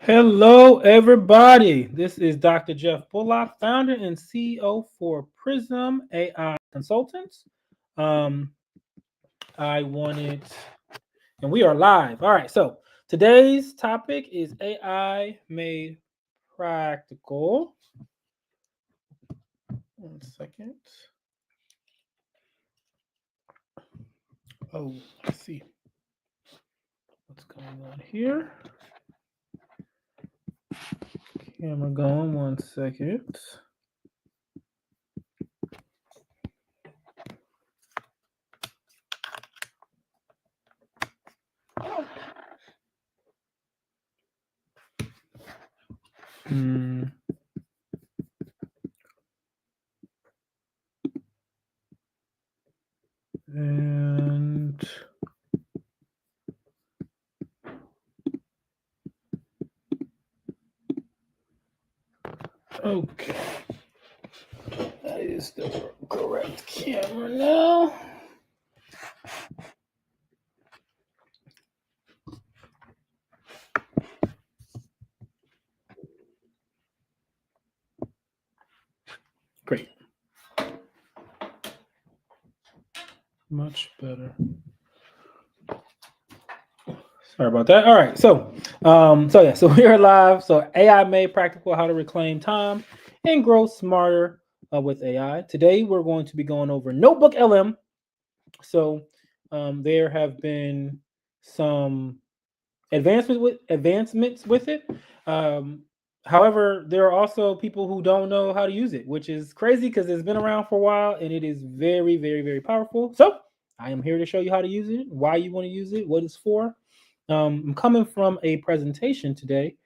Hello, everybody. This is Dr. Jeff Bullock, founder and CEO for Prism AI Consultants. Um, I wanted, and we are live. All right. So today's topic is AI made practical. One second. Oh, let's see what's going on here. Camera going. 1 second. Hmm. And okay. That is the correct camera now. Great. Much better. Sorry about that. All right. So we are live. So AI made practical how to reclaim time and grow smarter with AI. Today we're going to be going over Notebook LM. So there have been some advancements with it. However, there are also people who don't know how to use it, which is crazy because it's been around for a while and it is very, very, very powerful. So I am here to show you how to use it, why you want to use it, what it's for. I'm coming from a presentation today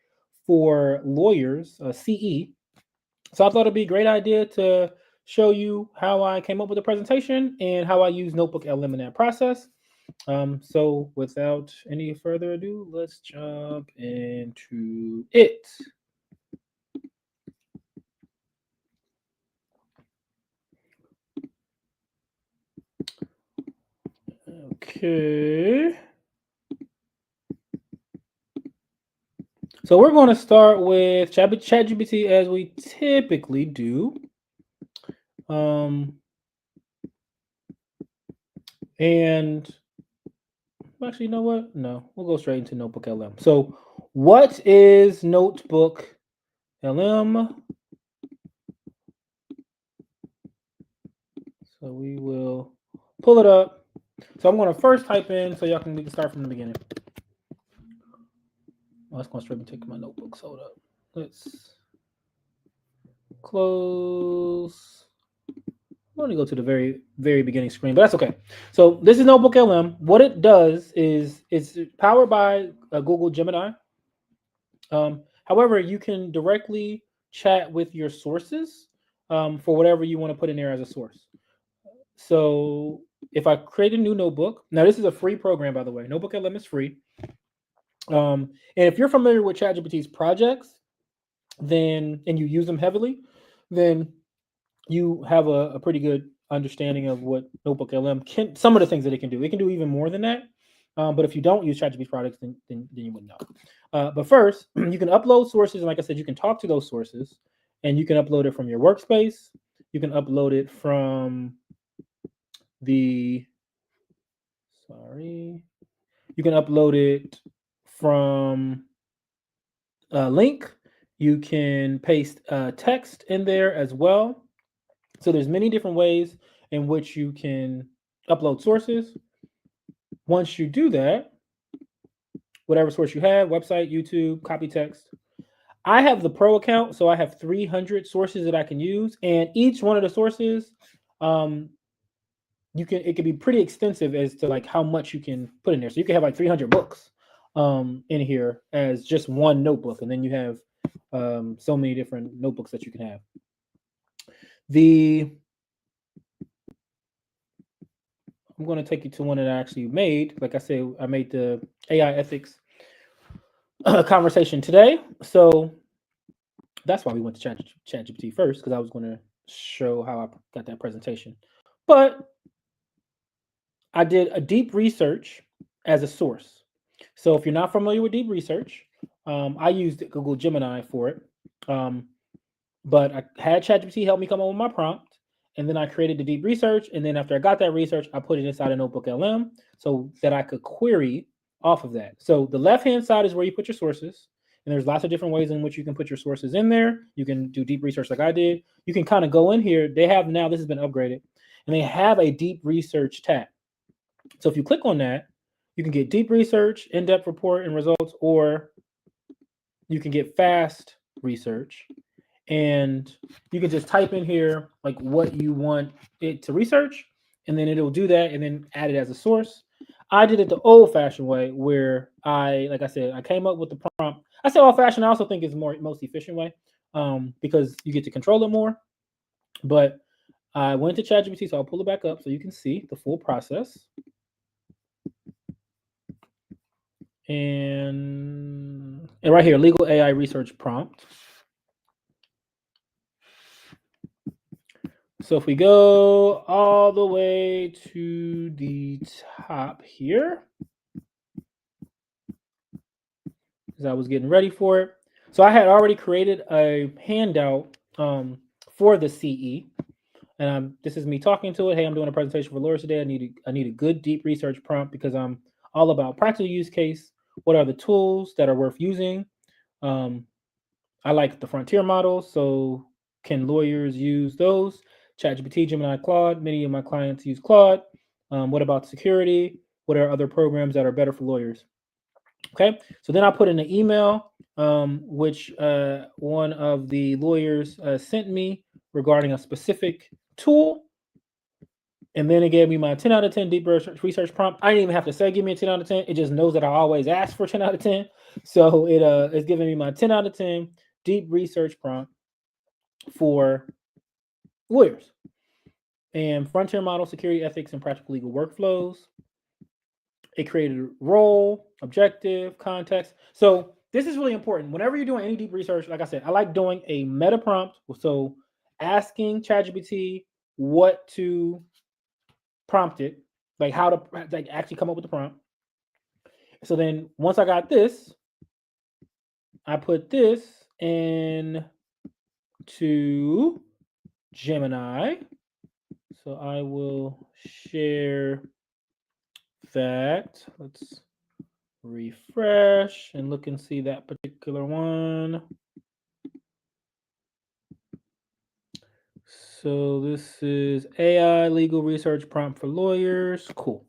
for lawyers, CE. So I thought it'd be a great idea to show you how I came up with the presentation and how I use Notebook LM in that process. So without any further ado, let's jump into it. Okay. So we're going to start with ChatGPT as we typically do. And actually, you know what? No, we'll go straight into Notebook LM. So what is Notebook LM? So we will pull it up. So I'm going to first type in so we can start from the beginning. Oh, it's going straight and take my notebooks. Hold up. Let's close. I'm going to go to the very, very beginning screen, but that's okay. So this is Notebook LM. What it does is it's powered by Google Gemini. However, you can directly chat with your sources for whatever you want to put in there as a source. So if I create a new notebook, now this is a free program, by the way. Notebook LM is free. And if you're familiar with ChatGPT's projects, and you use them heavily, then you have a pretty good understanding of what Notebook LM can. Some of the things that it can do. It can do even more than that. But if you don't use ChatGPT products, then you wouldn't know. But first, you can upload sources, and like I said, you can talk to those sources, and you can upload it from your workspace. You can upload it from the. Sorry. You can upload it from a link. You can paste text in there as well. So there's many different ways in which you can upload sources. Once you do that, whatever source you have, website, YouTube, copy text. I have the pro account, so I have 300 sources that I can use, and each one of the sources, it can be pretty extensive as to like how much you can put in there. So you can have like 300 books in here as just one notebook, and then you have so many different notebooks that you can have. I'm going to take you to one that I actually made. Like I said, I made the AI ethics conversation today. So that's why we went to ChatGPT first, because I was going to show how I got that presentation. But I did a deep research as a source. So if you're not familiar with deep research, I used Google Gemini for it. But I had ChatGPT help me come up with my prompt, and then I created the deep research. And then after I got that research, I put it inside a Notebook LM so that I could query off of that. So the left-hand side is where you put your sources, and there's lots of different ways in which you can put your sources in there. You can do deep research like I did. You can kind of go in here. They have now, this has been upgraded, and they have a deep research tab. So if you click on that, you can get deep research, in-depth report and results, or you can get fast research. And you can just type in here like what you want it to research, and then it'll do that and then add it as a source. I did it the old-fashioned way where like I said, I came up with the prompt. I say old-fashioned, I also think it's most efficient way because you get to control it more. But I went to ChatGPT, so I'll pull it back up so you can see the full process. And right here, legal AI research prompt. So if we go all the way to the top here, as I was getting ready for it. So I had already created a handout for the CE. And this is me talking to it. Hey, I'm doing a presentation for lawyers today. I need a good deep research prompt because I'm all about practical use case. What are the tools that are worth using? I like the frontier models. So can lawyers use those? ChatGPT, Gemini, Claude. Many of my clients use Claude. What about security? What are other programs that are better for lawyers? Okay, so then I put in an email, which one of the lawyers sent me regarding a specific tool. And then it gave me my 10 out of 10 deep research prompt. I didn't even have to say give me a 10 out of 10. It just knows that I always ask for 10 out of 10. So it's giving me my 10 out of 10 deep research prompt for lawyers. And frontier model, security, ethics, and practical legal workflows. It created a role, objective, context. So this is really important. Whenever you're doing any deep research, like I said, I like doing a meta prompt. So asking ChatGPT what to prompt it, like how to actually come up with the prompt. So then once I got this, I put this in to Gemini. So I will share that. Let's refresh and look and see that particular one. So this is AI legal research prompt for lawyers. Cool.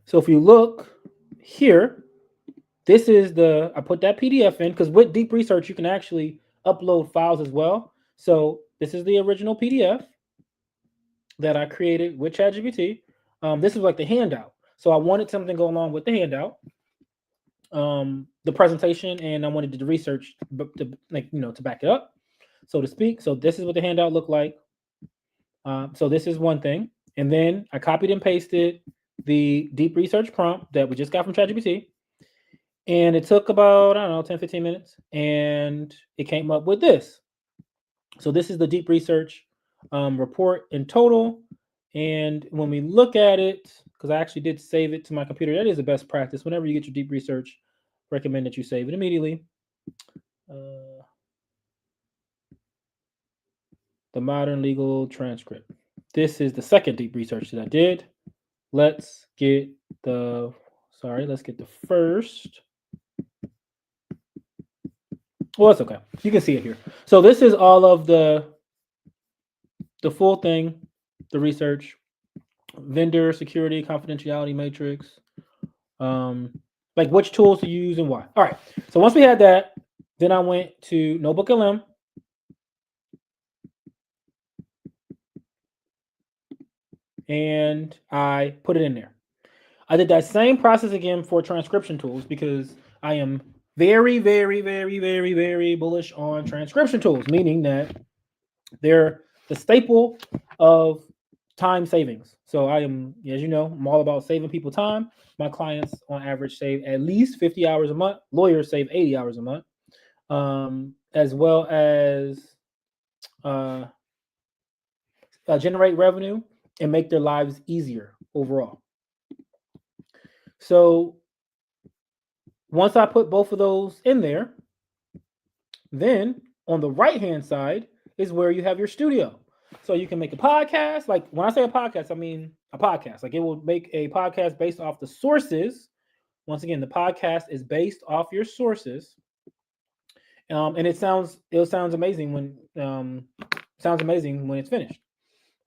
So if you look here, this is I put that PDF in because with deep research, you can actually upload files as well. So this is the original PDF that I created with ChatGPT. This is like the handout. So I wanted something to go along with the handout, the presentation, and I wanted the research to back it up, so to speak. So this is what the handout looked like. So this is one thing. And then I copied and pasted the deep research prompt that we just got from ChatGPT. And it took about, 10, 15 minutes. And it came up with this. So this is the deep research report in total. And when we look at it, because I actually did save it to my computer, that is the best practice. Whenever you get your deep research, recommend that you save it immediately. The modern legal transcript. This is the second deep research that I did. Let's get the first. Well, it's okay. You can see it here. So this is all of the full thing, the research, vendor security, confidentiality matrix, like which tools to use and why. All right. So once we had that, then I went to Notebook LM. And I put it in there. I did that same process again for transcription tools because I am very, very, very, very, very bullish on transcription tools, meaning that they're the staple of time savings. So I am, as you know, I'm all about saving people time. My clients on average save at least 50 hours a month. Lawyers save 80 hours a month, as well as generate revenue and make their lives easier overall. So Once I put both of those in there, then on the right hand side is where you have your studio. So you can make a podcast. Like when I say a podcast, I mean a podcast. Like it will make a podcast based off the sources. Once again, the podcast is based off your sources, and it sounds amazing when it's finished.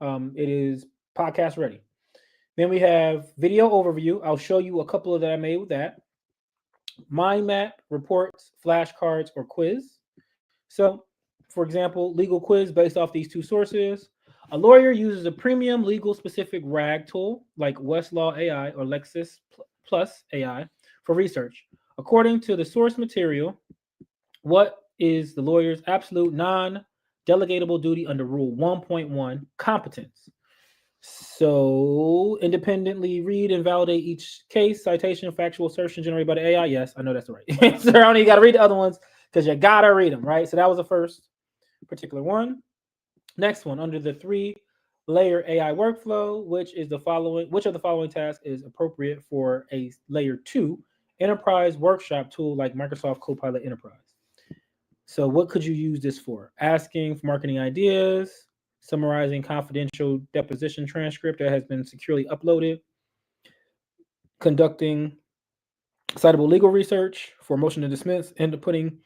It is podcast ready. Then we have video overview. I'll show you a couple of that I made with that. Mind map, reports, flashcards, or quiz. So, for example, legal quiz based off these two sources. A lawyer uses a premium legal specific RAG tool like Westlaw AI or Lexis Plus AI for research. According to the source material, what is the lawyer's absolute non delegatable duty under Rule 1.1 competence? So, independently read and validate each case, citation, factual assertion generated by the AI. Yes, I know that's the right answer. I don't even got to read the other ones because you got to read them, right? So, that was the first particular one. Next one, under the 3-layer AI workflow, which of the following tasks is appropriate for a layer 2 enterprise workshop tool like Microsoft Copilot Enterprise? So, what could you use this for? Asking for marketing ideas, summarizing confidential deposition transcript that has been securely uploaded, conducting citable legal research for motion to dismiss, and putting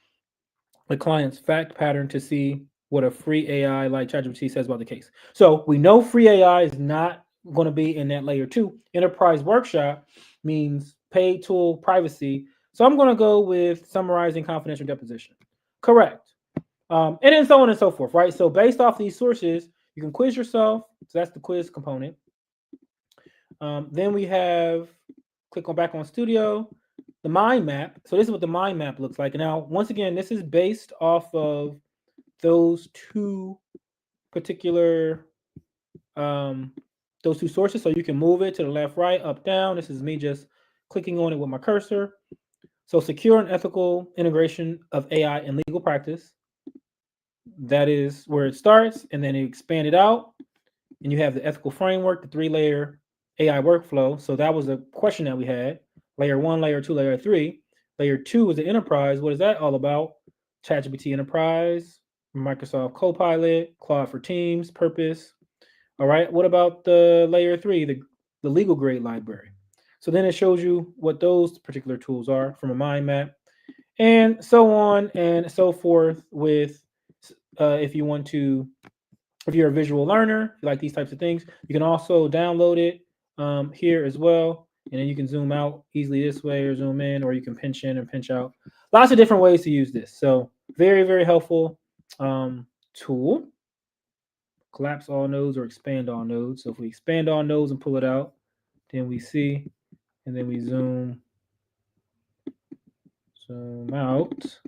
the client's fact pattern to see what a free AI like ChatGPT says about the case. So we know free AI is not going to be in that layer 2. Enterprise workshop means paid tool privacy. So I'm going to go with summarizing confidential deposition. Correct. And then so on and so forth, right? So based off these sources, you can quiz yourself. So that's the quiz component. Then we have, click on back on Studio, the mind map. So this is what the mind map looks like. Now, once again, this is based off of those two particular those two sources. So you can move it to the left, right, up, down. This is me just clicking on it with my cursor. So secure and ethical integration of AI in legal practice. That is where it starts, and then you expand it out, and you have the ethical framework, the 3-layer AI workflow. So that was a question that we had. Layer 1, layer 2, layer 3. Layer 2 is the enterprise. What is that all about? ChatGPT Enterprise, Microsoft Copilot, Claude for Teams, Purpose. All right. What about the layer 3, the legal grade library? So then it shows you what those particular tools are from a mind map, and so on and so forth with if you're a visual learner, if you like these types of things, you can also download it here as well. And then you can zoom out easily this way or zoom in, or you can pinch in and pinch out. Lots of different ways to use this. So very, very helpful tool. Collapse all nodes or expand all nodes. So if we expand all nodes and pull it out, then we see, and then we zoom out.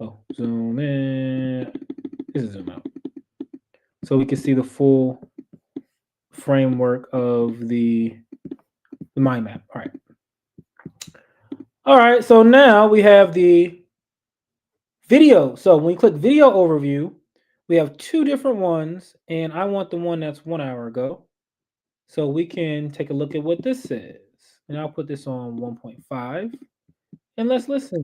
Oh, zoom in. This is zoom out. So we can see the full framework of the mind map. All right. All right. So now we have the video. So when we click video overview, we have two different ones, and I want the one that's 1 hour ago. So we can take a look at what this says. And I'll put this on 1.5, and let's listen.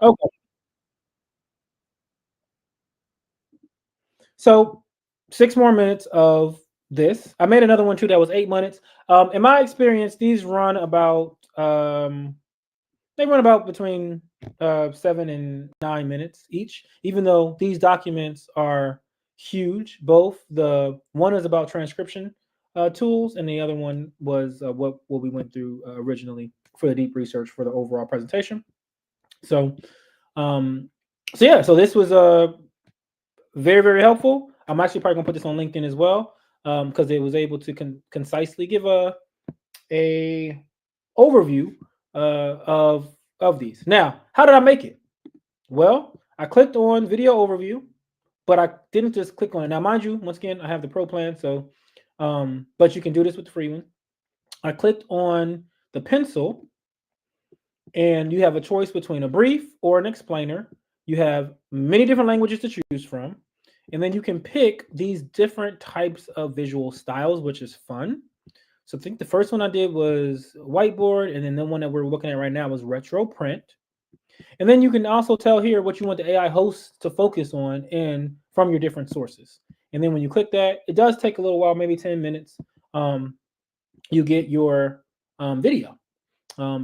Okay. So 6 more minutes of this. I made another one too that was 8 minutes. In my experience, these run about they run about between 7 and 9 minutes each. Even though these documents are huge, both the one is about transcription tools, and the other one was what we went through originally for the deep research for the overall presentation. So, um, so yeah, so this was very, very helpful. I'm actually probably gonna put this on LinkedIn as well, because it was able to concisely give a overview of these. Now, how did I make it? Well, I clicked on video overview, but I didn't just click on it. Now, mind you, once again, I have the pro plan, so but you can do this with the free one. I clicked on the pencil, and you have a choice between a brief or an explainer. You have many different languages to choose from, and then you can pick these different types of visual styles, which is fun. So I think the first one I did was whiteboard, and then the one that we're looking at right now was retro print. And then you can also tell here what you want the AI host to focus on and from your different sources. And then when you click that, it does take a little while, maybe 10 minutes. You get your video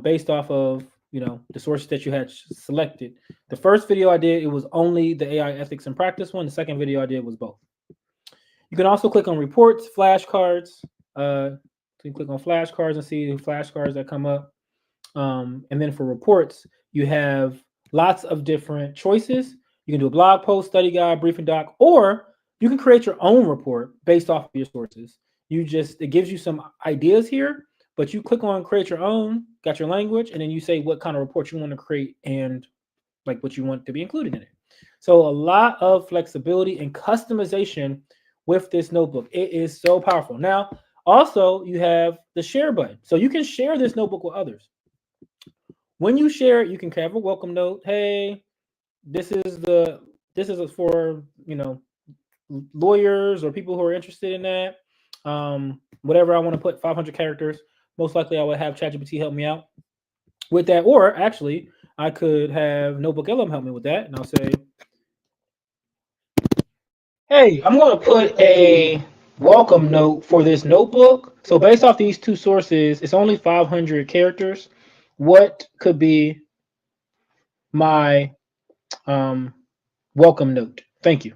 based off of the sources that you had selected. The first video I did, it was only the AI ethics and practice one. The second video I did was both. You can also click on reports, flashcards. So you click on flashcards and see the flashcards that come up. And then for reports, you have lots of different choices. You can do a blog post, study guide, briefing doc, or you can create your own report based off of your sources. It gives you some ideas here, but you click on create your own, got your language, and then you say what kind of report you want to create and like what you want to be included in it. So a lot of flexibility and customization with this notebook. It is so powerful. Now, also you have the share button. So you can share this notebook with others. When you share it, you can have a welcome note. Hey, this is for lawyers or people who are interested in that. Whatever I want to put 500 characters. Most likely, I would have ChatGPT help me out with that, or actually, I could have Notebook LM help me with that, and I'll say, "Hey, I'm going to put a welcome note for this notebook. So based off these two sources, it's only 500 characters. What could be my welcome note? Thank you."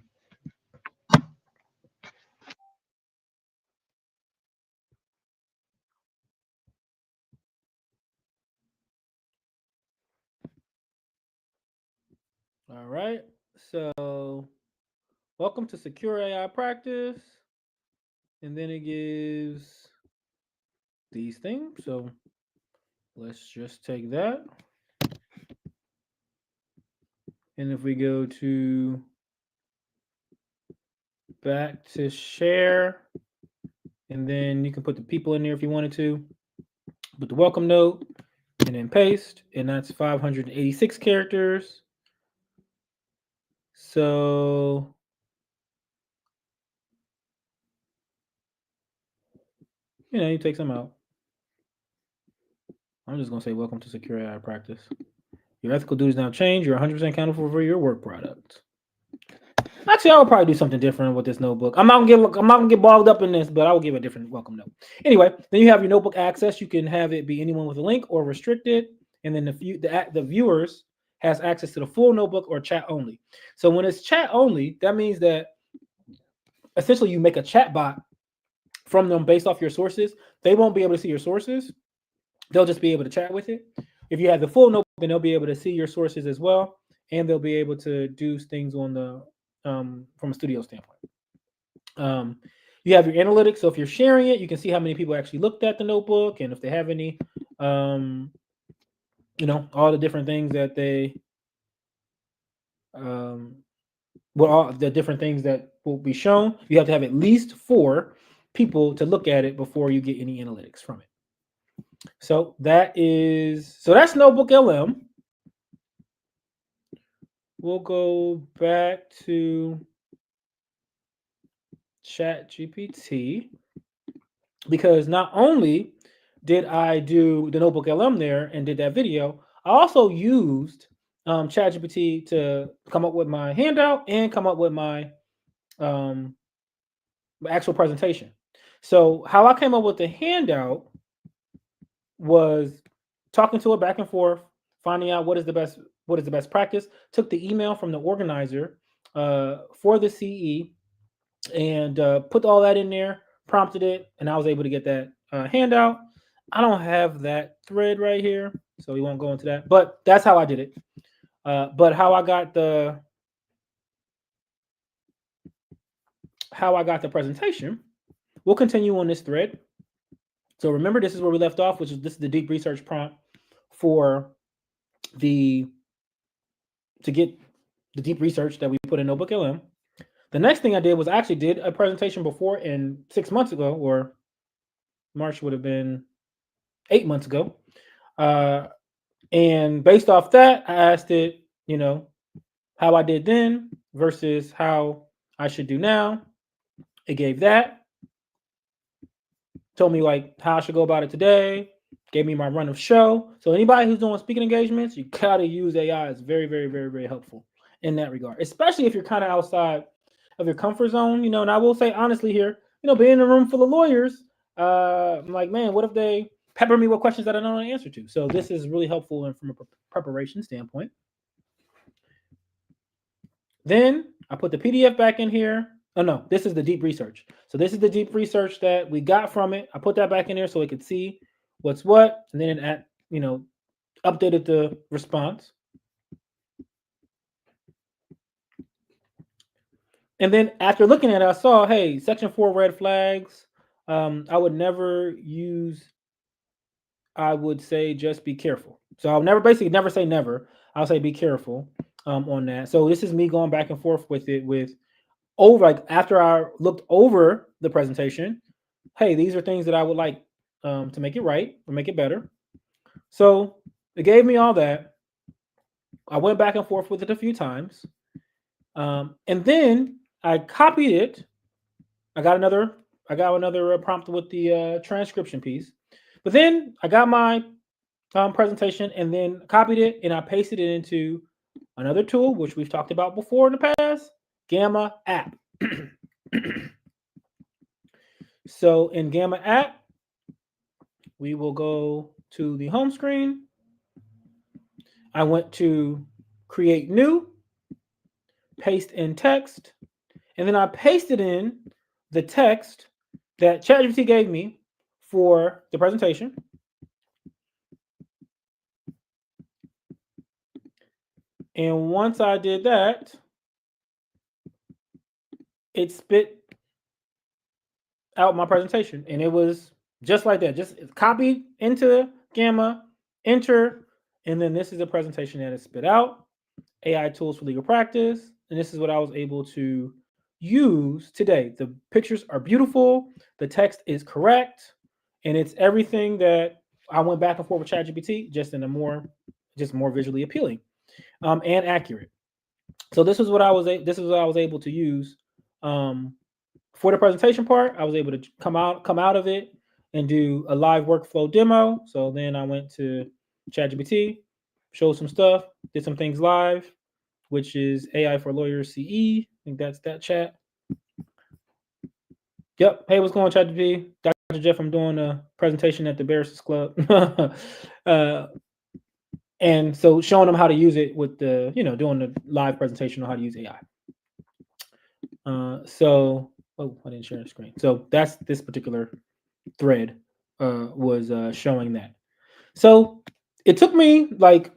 All right. So welcome to Secure AI Practice. And then it gives these things. So let's just take that. And if we go to back to share, and then you can put the people in there if you wanted to, put the welcome note, and then paste, and that's 586 characters. So you take some out. I'm just gonna say welcome to Secure AI Practice. Your ethical duties now change. You're 100% accountable for your work product. Actually, I will probably do something different with this notebook. I'm not gonna get bogged up in this, but I will give a different welcome note. Anyway, then you have your notebook access. You can have it be anyone with a link or restricted, and then the viewers has access to the full notebook or chat only. So when it's chat only, that means that essentially you make a chat bot from them based off your sources. They won't be able to see your sources. They'll just be able to chat with it. If you have the full notebook, then they'll be able to see your sources as well, and they'll be able to do things on the from a studio standpoint. You have your analytics. So if you're sharing it, you can see how many people actually looked at the notebook, and if they have any, all the different things that they, all the different things that will be shown. You have to have at least 4 people to look at it before you get any analytics from it. So that's Notebook LM. We'll go back to ChatGPT, because not only did I do the Notebook LM there and did that video, I also used ChatGPT to come up with my handout and come up with my actual presentation. So how I came up with the handout was talking to it back and forth, finding out what is the best practice. Took the email from the organizer for the CE and put all that in there, prompted it, and I was able to get that handout. I don't have that thread right here, so we won't go into that. But that's how I did it. But how I got the presentation, we'll continue on this thread. So remember, this is where we left off, which is this is the deep research prompt for to get the deep research that we put in Notebook LM. The next thing I did was I actually did a presentation before, and 6 months ago, or March would have been 8 months ago. And based off that, I asked it, how I did then versus how I should do now. It gave that. Told me like how I should go about it today. Gave me my run of show. So anybody who's doing speaking engagements, you gotta use AI. It's very, very, very, very helpful in that regard, especially if you're kind of outside of your comfort zone. And I will say honestly here, being in a room full of lawyers, I'm like, man, what if they pepper me with questions that I don't know the answer to? So this is really helpful and from a preparation standpoint. Then I put the PDF back in here. Oh no, this is the deep research. So this is the deep research that we got from it. I put that back in there so it could see what's what, and then it updated the response. And then after looking at it, I saw, hey, section 4 red flags. I would never use. I would say just be careful. So I'll never say never. I'll say be careful on that. So this is me going back and forth with it after I looked over the presentation. Hey, these are things that I would like to make it right or make it better. So it gave me all that. I went back and forth with it a few times. And then I copied it. I got another prompt with the transcription piece. But then I got my presentation and then copied it and I pasted it into another tool, which we've talked about before in the past, Gamma App. So in Gamma App, we will go to the home screen. I went to create new, paste in text, and then I pasted in the text that ChatGPT gave me for the presentation. And once I did that, it spit out my presentation. And it was just like that, just copied into Gamma, enter, and then this is the presentation that it spit out. AI tools for legal practice. And this is what I was able to use today. The pictures are beautiful. The text is correct. And it's everything that I went back and forth with ChatGPT, just in a more visually appealing and accurate. So this is what I was able to use for the presentation part. I was able to come out of it and do a live workflow demo. So then I went to ChatGPT, showed some stuff, did some things live, which is AI for Lawyers CE. I think that's that chat. Yep. Hey, what's going on, ChatGPT? Dr. Jeff, I'm doing a presentation at the Barristers Club. And so showing them how to use it with the, doing the live presentation on how to use AI. I didn't share the screen. So that's this particular thread was showing that. So it took me,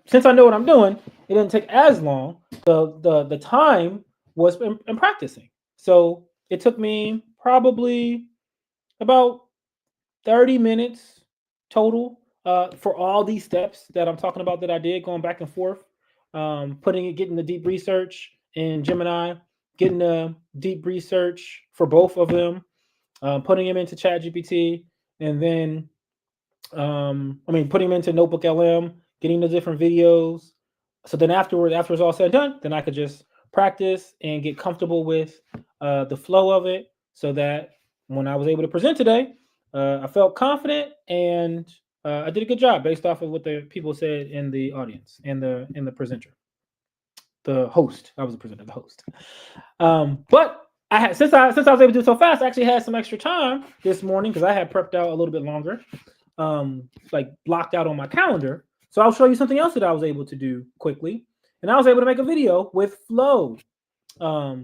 since I know what I'm doing, it didn't take as long. The time was in practicing. So it took me probably about 30 minutes total for all these steps that I'm talking about that I did, going back and forth, getting the deep research in Gemini, getting the deep research for both of them, putting them into ChatGPT, and then putting them into Notebook LM, getting the different videos. So then after it's all said and done, then I could just practice and get comfortable with the flow of it, so that when I was able to present today, I felt confident and I did a good job based off of what the people said in the audience and the presenter, the host. I was the presenter, the host. But I had since I was able to do it so fast, I actually had some extra time this morning because I had prepped out a little bit longer, blocked out on my calendar. So I'll show you something else that I was able to do quickly, and I was able to make a video with Flow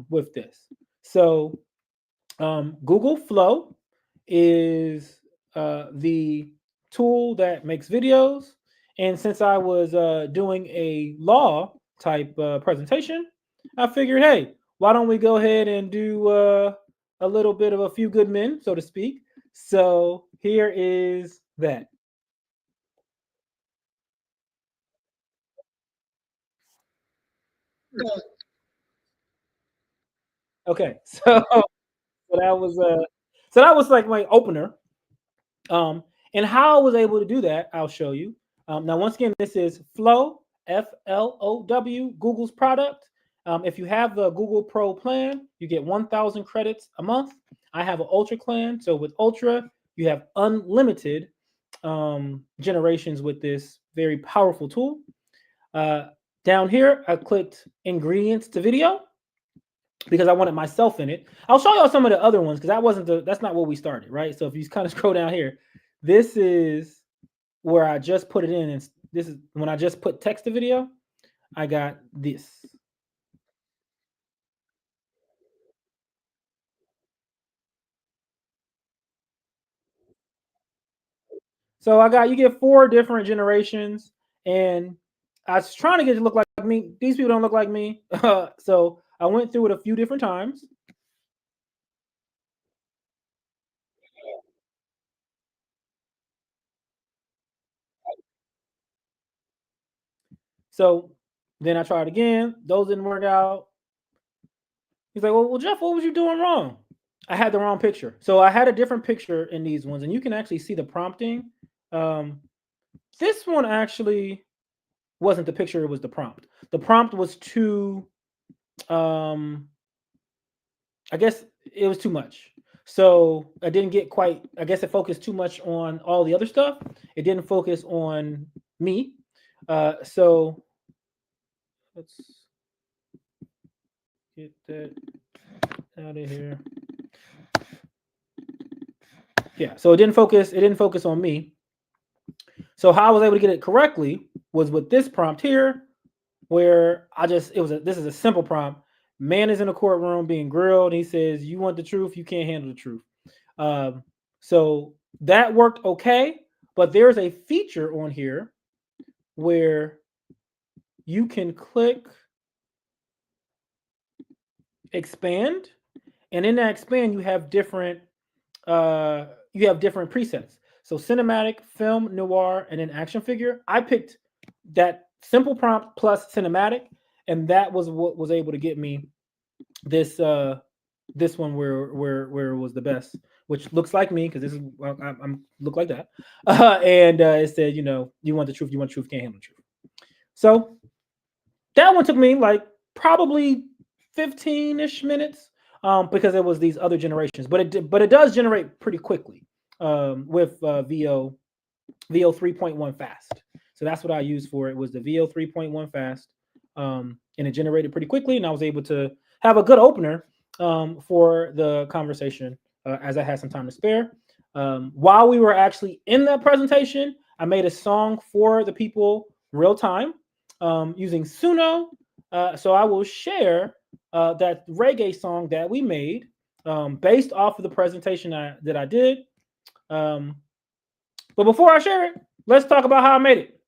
with this. So Google Flow is the tool that makes videos. And since I was doing a law type presentation, I figured, hey, why don't we go ahead and do a little bit of a few good men, so to speak. So here is that. Okay, so that was like my opener. And how I was able to do that, I'll show you. Now, once again, this is Flow, Flow, Google's product. If you have the Google Pro plan, you get 1,000 credits a month. I have an Ultra plan. So with Ultra, you have unlimited generations with this very powerful tool. Down here, I clicked ingredients to video because I wanted myself in it. I'll show y'all some of the other ones because that's not what we started, right? So if you kind of scroll down here, this is where I just put it in, and this is when I just put text to video. I got this. So you get 4 different generations, and I was trying to get it to look like me. These people don't look like me, so I went through it a few different times. So then I tried again. Those didn't work out. He's like, well, Jeff, what was you doing wrong? I had the wrong picture. So I had a different picture in these ones, and you can actually see the prompting. Um, this one actually wasn't the picture; it was the prompt. The prompt was too, I guess it was too much. So I didn't get quite. I guess it focused too much on all the other stuff. It didn't focus on me. So let's get that out of here. Yeah, so it didn't focus on me. So how I was able to get it correctly was with this prompt here, where this is a simple prompt. Man is in a courtroom being grilled. And he says, "You want the truth? You can't handle the truth." So that worked okay, but there's a feature on here where you can click expand, and in that expand, you have different presets. So cinematic, film, noir, and then action figure. I picked that simple prompt plus cinematic, and that was what was able to get me this this one where it was the best, which looks like me because this is I'm look like that, and it said, you want the truth, can't handle the truth. So that one took me like probably 15-ish minutes because it was these other generations, but it does generate pretty quickly with VO 3.1 fast. So that's what I used for it, was the VO 3.1 fast, and it generated pretty quickly, and I was able to have a good opener for the conversation as I had some time to spare. While we were actually in that presentation, I made a song for the people real time using Suno. So I will share that reggae song that we made based off of the presentation that I did. But before I share it, let's talk about how I made it.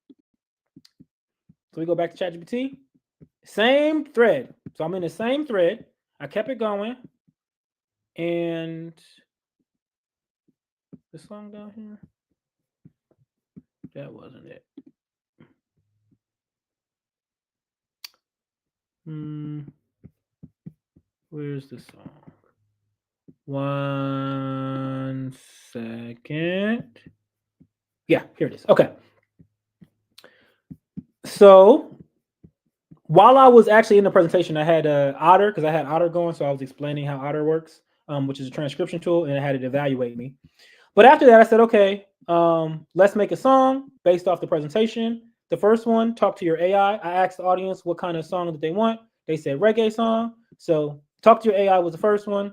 So we go back to ChatGPT. Same thread. So I'm in the same thread. I kept it going. And the song down here, that wasn't it. Where's the song? 1 second. Yeah, here it is. Okay. So while I was actually in the presentation, I had Otter, because I had Otter going. So I was explaining how Otter works, which is a transcription tool, and it had it evaluate me. But after that, I said, okay, let's make a song based off the presentation. The first one, talk to your AI. I asked the audience what kind of song that they want. They said reggae song. So talk to your AI was the first one.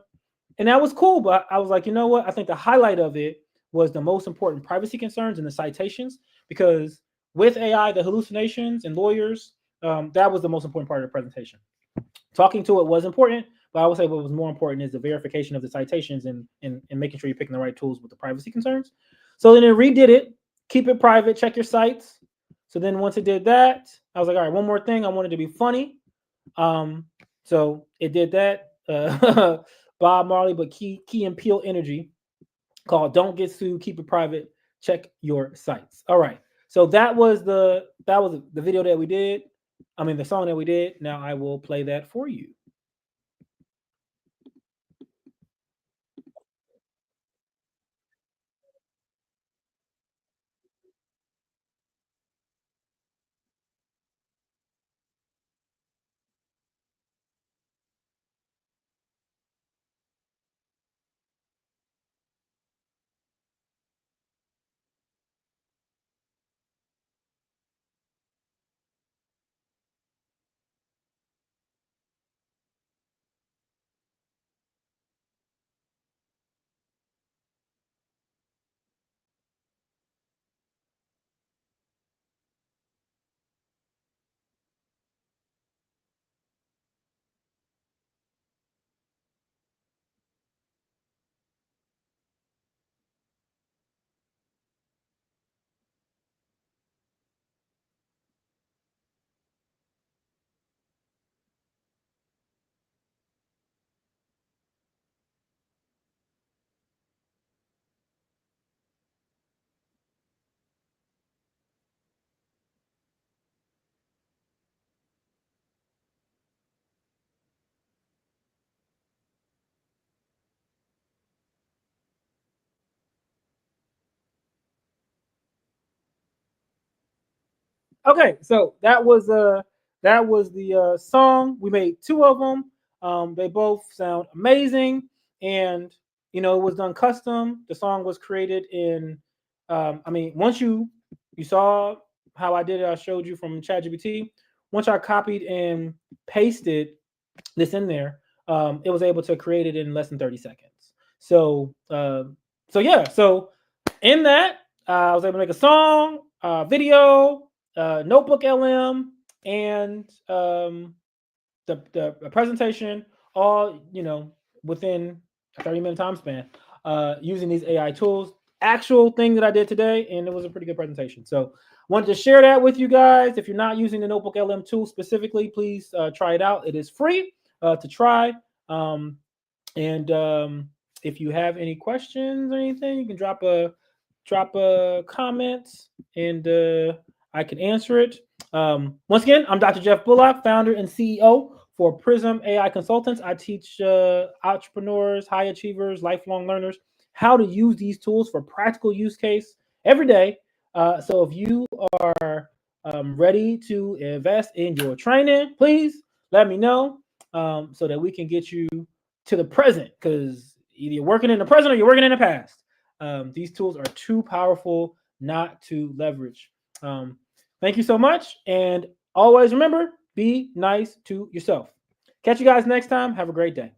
And that was cool. But I was like, you know what? I think the highlight of it was the most important privacy concerns and the citations, because with AI, the hallucinations and lawyers, that was the most important part of the presentation. Talking to it was important, But I would say what was more important is the verification of the citations and making sure you're picking the right tools with the privacy concerns. So then it redid it, keep it private, check your sites. So then once it did that, I was like, all right, one more thing. I wanted to be funny. So it did that. Bob Marley, but Key and Peele Energy, called "Don't Get Sued, Keep It Private, Check Your Sites." All right. So that was the video that we did. I mean, the song that we did. Now I will play that for you. Okay, so that was the song. We made two of them. They both sound amazing, and it was done custom. The song was created in. I mean, once you saw how I did it, I showed you from ChatGPT. Once I copied and pasted this in there, it was able to create it in less than 30 seconds. So in that, I was able to make a song, video, notebook LM, and the presentation, all within a 30-minute time span, using these AI tools. Actual thing that I did today, and it was a pretty good presentation. So wanted to share that with you guys. If you're not using the Notebook LM tool specifically, please try it out. It is free to try. If you have any questions or anything, you can drop a comment, and I can answer it. Once again, I'm Dr. Jeff Bullock, founder and CEO for Prism AI Consultants. I teach entrepreneurs, high achievers, lifelong learners how to use these tools for practical use case every day. So if you are ready to invest in your training, please let me know so that we can get you to the present, because either you're working in the present or you're working in the past. These tools are too powerful not to leverage. Thank you so much. And always remember, be nice to yourself. Catch you guys next time. Have a great day.